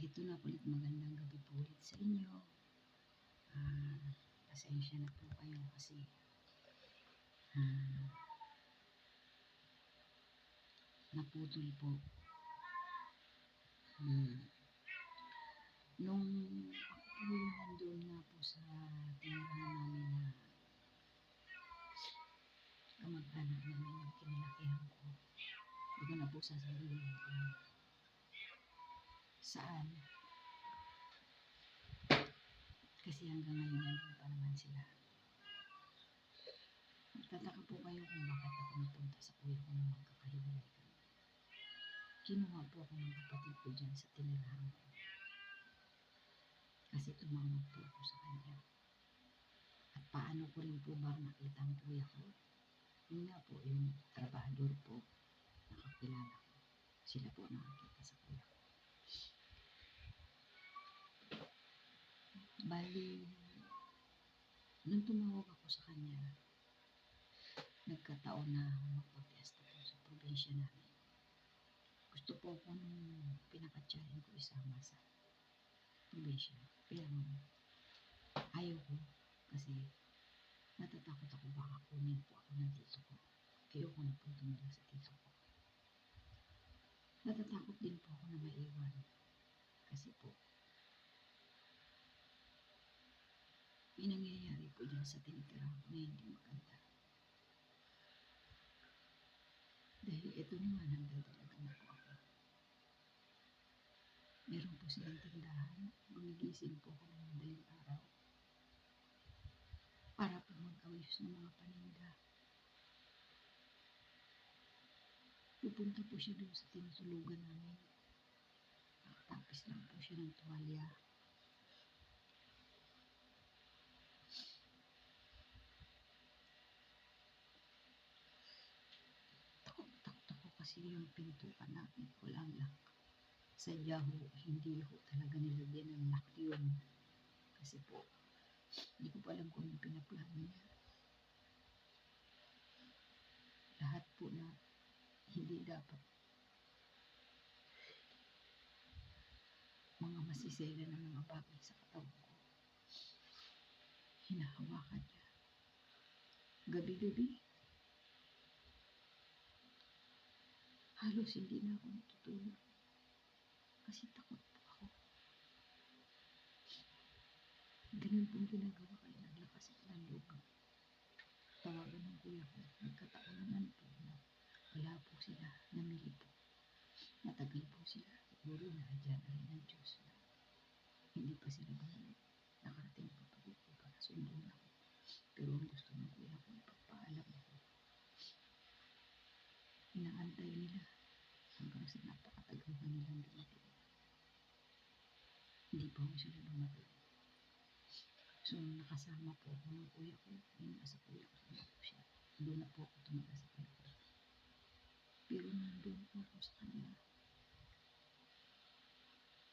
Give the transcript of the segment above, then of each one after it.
Ito na ulit, magandang gabi po ulit sa inyo. Pasensya na po kayo kasi naputol po. Nung ako po yung nandun nga po sa tinirahan namin na kamag-anak namin yung kinalakihan ko. Hindi ko na po sasabihin kung saan. Kasi hanggang ngayon nandun pa naman sila. Magtataka po kayo kung bakit ako napunta sa kuya ko nung magkakahiwalay kami. Kinuha po ako ng kapatid ko dyan sa tinirahan ko. Kasi tumawag po ako sa kanya. At paano ko rin po ba nakita ang kuya ko? Yun nga po, yung trabahador po, nakakilala ko. Sila po nakakita sa kuya ko. Bali, nung tumawag ako sa kanya, nagkataon na magpapiesta po sa probinsya namin. Gusto po ako nung pinakatsahin ko isama sa probinsya. Pero ayaw ko kasi natatakot ako baka kunin po ako ng tito ko. Ayoko na po tumira sa tito ko. Natatakot din po ako na maiwan. Kasi po, may nangyayari po dyan sa tinitirahan ko na hindi maganda. Dahil ito naman ang dadalagan na po ako. Meron po silang tindahan. Gumigising po ako ng madaling araw para po mag-ayos ng mga paninda. Pupunta po siya doon sa tinutulugan namin. Nakatapis lang po siya ng tuwalya. Takot ako kasi yung pintuan namin walang lock. Sadya ho, hindi ho talaga nilagyan ng lock yun. Kasi po, hindi ko pa alam kung yung pinaplano niya. Lahat po na hindi dapat mga masisela ng mga bagay sa katawan ko. Hinahawakan niya. Gabi-gabi. Halos hindi na ako natutulog. Kasi takot po ako. Ganun pong ginagawa kaya naglakas ako ng loob. Tawagan ng kuya ko. Nagkataon naman po na wala po sila. Namili po. Matagal po sila. Siguro na dyan na rin ng Diyos na hindi pa sila bumalik. Nakarating pa po dito para sundin ako. Pero ang gusto ng kuya ko, ipagpaalam ako. Inaantay nila hanggang sa napakatagal na nilang dumating. Hindi pa ako sila dumating. So, nakasama po ako ng kuya ko. Yung nasa kuya ko, sama po siya. Doon na po ako tumaga sa kuya ko. Pero nandun po ako sa kanila.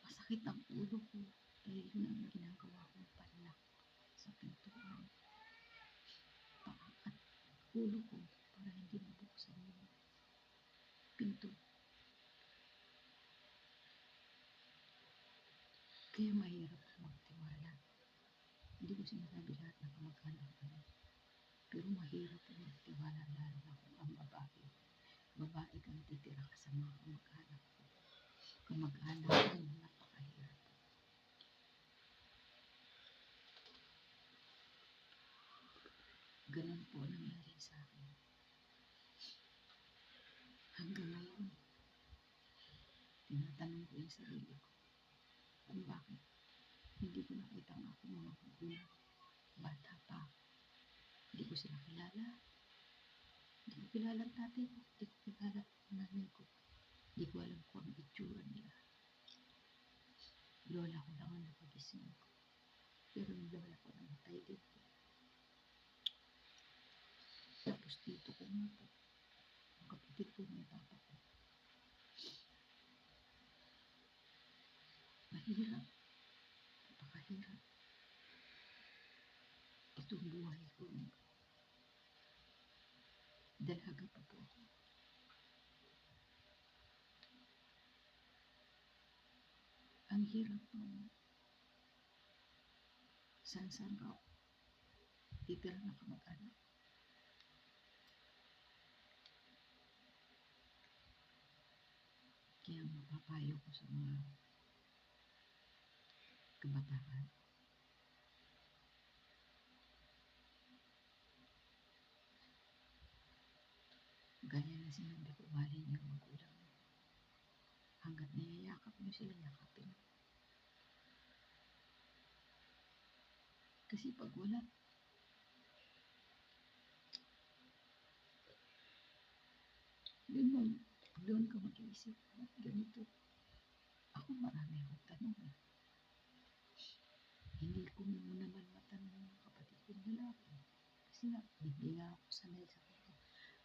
Masakit ang ulo ko dahil yun ang ginagawa kong panlak sa pintuan. Paangat ulo ko para hindi mabuksan yung pinto. Kaya mahirap magtiwala. Hindi ko sinasabi lahat na kamag-anak kami. Pero mahirap magtiwala lalo na kung ang babae. Babae kang titira ka sa mga kamag-anak ko. Kamag-anak ko napakahirap. Ganun po nangyari sa akin. Hanggang ngayon, tinatanong ko yung sarili ko kung bakit hindi ko nakita ang aking mga magulang. Bata pa. Hindi ko sila kilala. Hindi ko kilala ang tatay ko. Hindi ko kilala ang nanay ko. Hindi ko alam kung ang itsura nila. Lola ko lang ang nakagising ko. Pero yung lola ko namatay din po. Tapos dito ko nga po. Ang kapatid ko ng papa ko. Mahirap. Napakahirap. Itong buhay ko. Dalaga pa po ako. Ang hirap nung saan ka titira na kamag-anak. Kaya mapapayo ko sa mga kabataan, gaya na sinabi ko, mahalin niyo ang magulang niyo. Hanggat niyayakap niyo sila, yakapin niyo. Kasi pag wala, doon ka mag-iisip, ba't ganito? Ako marami akong tanong eh. Hindi ko naman matanong ng kapatid kong lalaki. Kasi nga, hindi nga ako sanay sa kanila.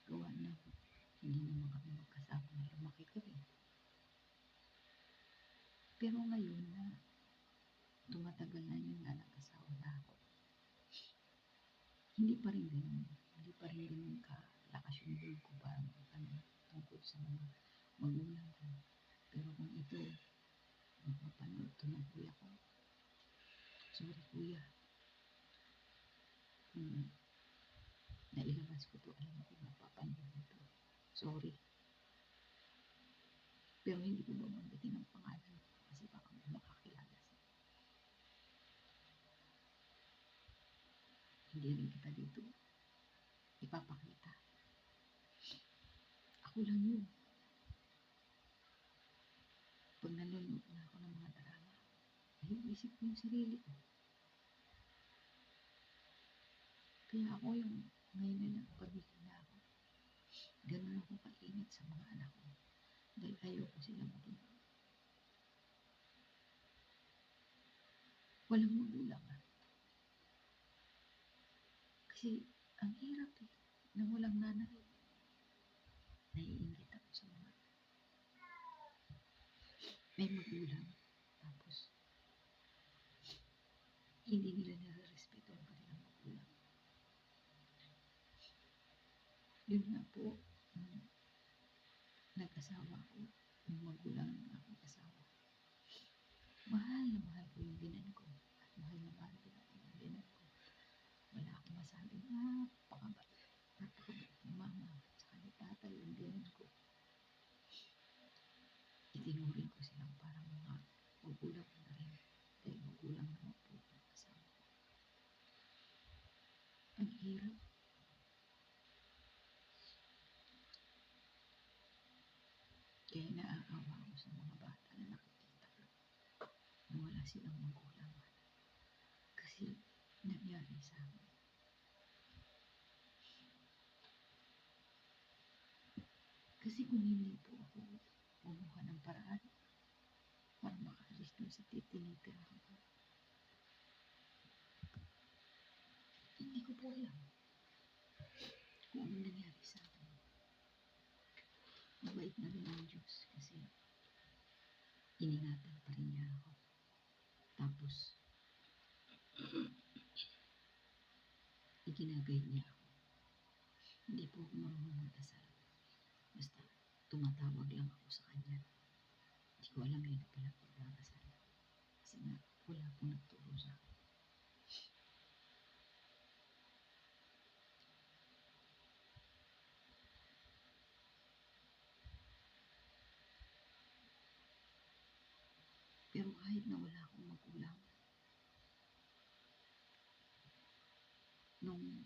Gawa na, hindi naman kami magkasama na lumaki kami. Pero ngayon na tumatagal na yun nga nag-asawa na ako, hindi pa rin ganun. Hindi pa rin ganun kalakas yung loob ko para tungkol sa mga magulang ko. Pero kung ito, mapapanood ito ng kuya ko, sorry kuya, nailabas ko to, alam ko mapapanood ito. Sorry. Pero hindi ko babanggitin ang pangalan kasi baka may makakilala siya. Hindi rin kita dito ipapakita. Ako lang yun. Pag nanonood na ako ng mga drama, iisip ko yung sarili ko. Kaya ako yung ngayon na lang pamilya na ako. Ganun ako kainit sa mga anak ko. Dahil ayoko sila maging walang magulang. Kasi ang hirap eh, na walang nanay. Naiingit ako sa mga may magulang. Tapos, hindi nila nare-respeto ang kanilang magulang. Yun nga po, nag-asawa ko, yung magulang ng aking asawa. Mahal na mahal ko yung binan ko. At mahal na mahal din ako yung binan ko. Wala akong masabi, napakabait ni mama at saka ni tatay yung binan ko. Itinuring ko silang parang mga magulang ko na rin. Dahil magulang naman po yung asawa ko. Ang hirap. Kaya naaawa ako sa mga bata na nakikita ko na wala silang magulang. Kasi nangyari sa amin. Kasi kung hindi po ako gumawa ng paraan para makaalis dun sa tinitirahan ko, hindi ko po alam kung ano nangyari sa akin. Mabait na rin ang Diyos kasi iningatan pa rin niya ako. Tapos, iginagay niya ako. Hindi po ako marunong magdasal. Basta, tumatawag lang ako sa kanya. Hindi ko alam yun pala pagdadasal. Kasi nga, wala pong nagturo sa akin. Pero kahit na wala akong magulang, nung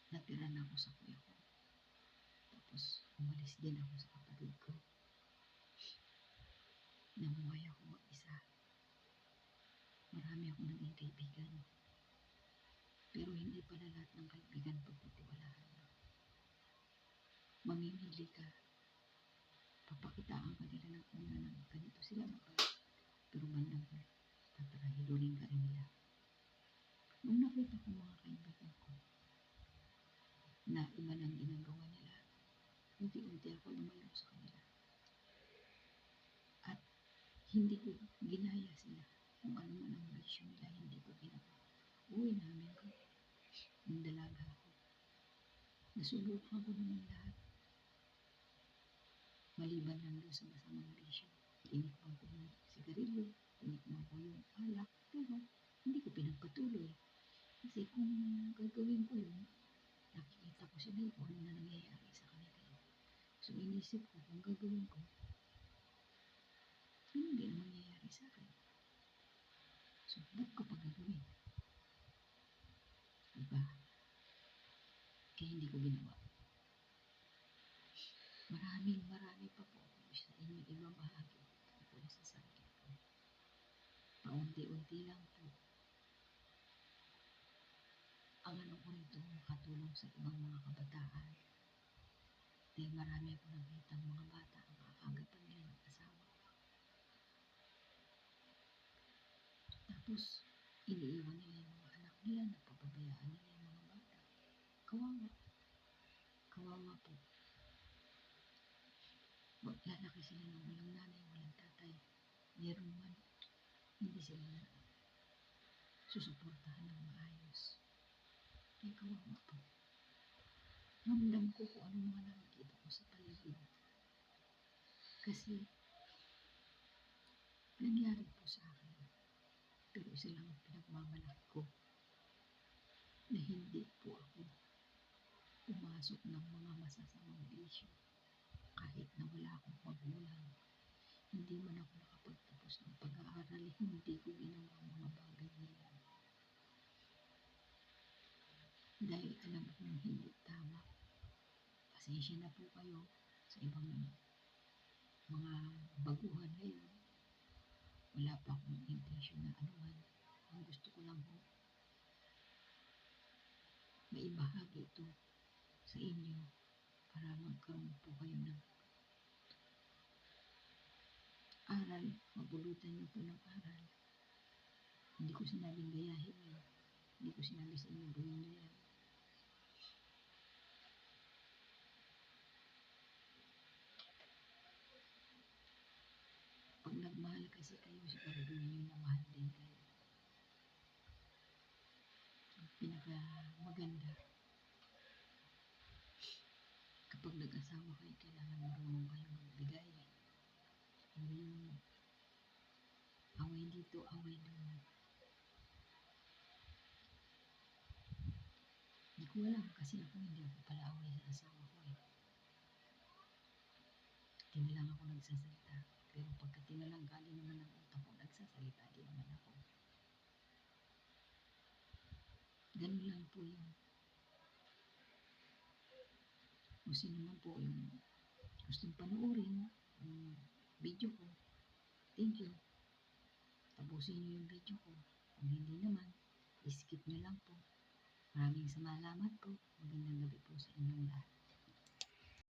natira na ako sa kuya ko, tapos umalis din ako sa kapatid ko, namuhay ako mag-isa. Marami akong naging kaibigan. Pero hindi pala lahat ng kaibigan pagtitiwalaan mo. Mamimili ka. Papakitaan ka nila ng una ng ganito sila mabait. Pero bandang tatrahilurin ka rin nila. Nung nakita ko mga kaibigan ko na iba ng ginagawa nila, unti-unti ako lumayo sa kanila. At hindi ko ginaya sila. Kung ano man ang bisyo nila, hindi ko ginawa. Uwi namin ko. Yung dalaga ako. Nasubukan ko naman lahat. Maliban lang doon sa masamang bisyo. Inikman ko ng sigarilyo. gagawin ko yun, nakikita ko sila kung ano na nangyayari sa kanila. So, inisip ko kung gagawin ko, hindi na mangyayari sa akin. So, ba't ko pa gagawin? Diba? Kaya hindi ko ginawa. Marami pa po ako sa inyo ibabahagi tungkol sa sarili ko. Paunti-unti lang po. Ang ano ko rito, makatulong sa ibang mga kabataan. Dahil marami ako nakita mga bata ang aaga pa nila ng asawa. Tapos, iniiwan nila yung mga anak nila, napapabayaan nila yung mga bata. Kawawa. Kawawa po. Lalaki sila ng walang nanay, walang tatay. Meron man, hindi sila na susuportahan ng maayos. Kaya kawawa po. Ramdam ko kung ano mga nakikita ko sa paligid. Kasi, nangyari po sa akin. Pero isa lang ang pinagmamalaki ko na hindi po ako pumasok ng mga masasamang bisyo. Kahit na wala akong magulang, hindi man ako nakapagtapos ng pag-aaral, hindi ko ginawa ang mga bagay na yan. Dahil alam kong hindi tama. Pasensya na po kayo sa ibang mga baguhan ngayon. Wala pa akong intention na anuman. Ang gusto ko lang po, maibahagi ito sa inyo para magkaroon po kayo ng aral, mapulutan niyo po ng aral. Hindi ko sinabing gayahin niyo. Hindi ko sinabi sa inyo gawin niyo yan. Pag nagmahal kasi kayo, sigurado niyo na mahal din kayo. Ang pinakamaganda, kapag nag-asawa kayo, kailangan marunong kayo magbigay. Hindi yung away dito, away doon. Hindi ko alam kasi ako hindi ako pala away sa asawa ko eh. Tinalang ako nagsasalita. Pero pagka tinalang ka din naman ang utak ko, nagsasalita din naman ako. Ganun lang po yun. Kung sino man po yung gustong panoorin yung video ko, thank you. Tapusin niyo yung video ko. Kung hindi naman, skip niyo lang po. Maraming salamat po. Magandang gabi po sa inyong lahat.